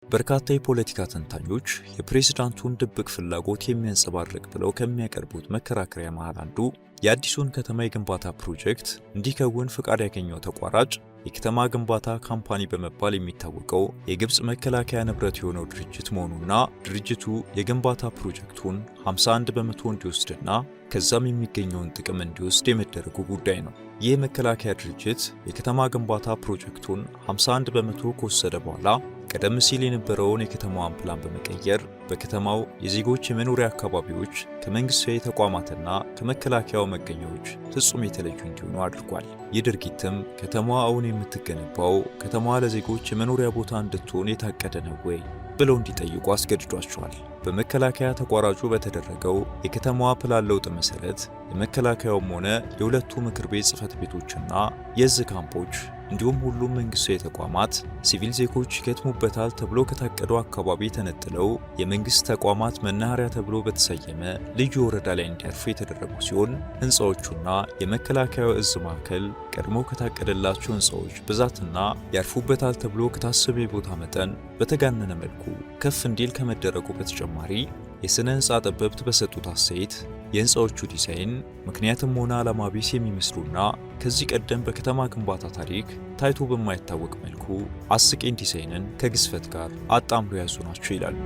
በርካታ የፖለቲካ ተንታኞች የፕሬዝዳንቱን ድብቅ ፍላጎት የሚያንጸባርቅ ብለው ከሚያቀርቡት መከራከሪያ መሃል አንዱ የአዲሱን ከተማ የግንባታ ፕሮጀክት እንዲከውን ፍቃድ ያገኘው ተቋራጭ የከተማ ግንባታ ካምፓኒ በመባል የሚታወቀው የግብጽ መከላከያ ንብረት የሆነው ድርጅት መሆኑና ድርጅቱ የግንባታ ፕሮጀክቱን 51 በመቶ እንዲወስድና ከዛም የሚገኘውን ጥቅም እንዲወስድ የመደረጉ ጉዳይ ነው። ይህ መከላከያ ድርጅት የከተማ ግንባታ ፕሮጀክቱን 51 በመቶ ከወሰደ በኋላ ቀደም ሲል የነበረውን የከተማዋን ፕላን በመቀየር በከተማው የዜጎች የመኖሪያ አካባቢዎች ከመንግስታዊ ተቋማትና ከመከላከያው መገኛዎች ፍጹም የተለዩ እንዲሆኑ አድርጓል። ይህ ድርጊትም ከተማዋ አሁን የምትገነባው ከተማዋ ለዜጎች የመኖሪያ ቦታ እንድትሆን የታቀደ ነው ወይ ብለው እንዲጠይቁ አስገድዷቸዋል። በመከላከያ ተቋራጩ በተደረገው የከተማዋ ፕላን ለውጥ መሰረት የመከላከያውም ሆነ የሁለቱ ምክር ቤት ጽሕፈት ቤቶችና የእዝ ካምፖች እንዲሁም ሁሉም መንግስታዊ ተቋማት ሲቪል ዜጎች ይከትሙበታል ተብሎ ከታቀደው አካባቢ ተነጥለው የመንግስት ተቋማት መናኸሪያ ተብሎ በተሰየመ ልዩ ወረዳ ላይ እንዲያርፉ የተደረጉ ሲሆን ህንፃዎቹና የመከላከያው እዝ ማዕከል ቀድሞ ከታቀደላቸው ህንፃዎች ብዛትና ያርፉበታል ተብሎ ከታሰበ የቦታ መጠን በተጋነነ መልኩ ከፍ እንዲል ከመደረጉ በተጨማሪ የስነ ህንፃ ጠበብት በሰጡት አስተያየት የህንፃዎቹ ዲዛይን ምክንያትም ሆነ ዓላማ ቢስ የሚመስሉና ከዚህ ቀደም በከተማ ግንባታ ታሪክ ታይቶ በማይታወቅ መልኩ አስቂኝ ዲዛይንን ከግዝፈት ጋር አጣምሮ የያዙ ናቸው ይላሉ።